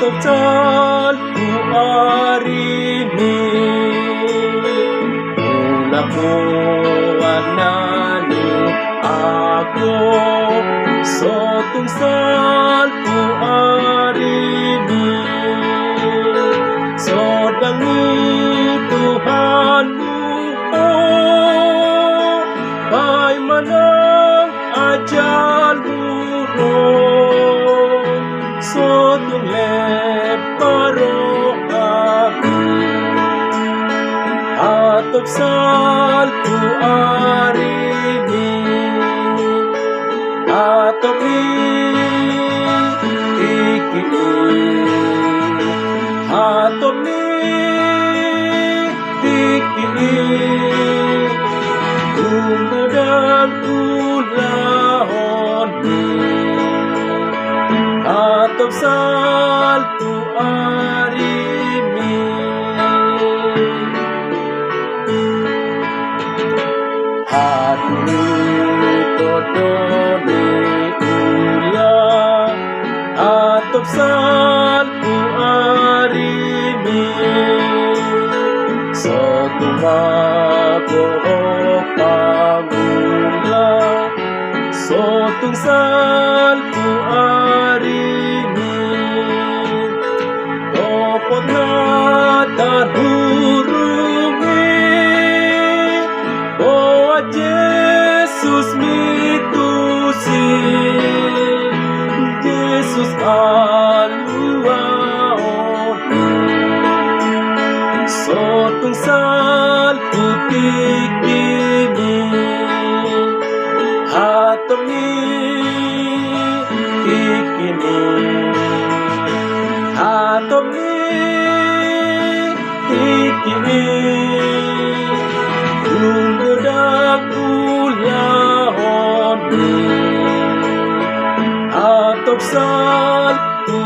Topsal ku arimi mula po anani ako so tungsal ku arimi so dangi Tuhanmu kay manang ajal burong so tunglep paro abi atop sal ku arimi atop ni ikini atop ni ikini Tumedang ulahon ni atop sal ku arimi haduni todoni ulah atop sal ku arimi sotumago pamula sotungsal ku arimi opot na tarhurungi o Jesus mitusi Jesus aluaoni sotungsal ku tikini atop ni ikini atop ni ikini lumbedak ulahon ni atop sal ku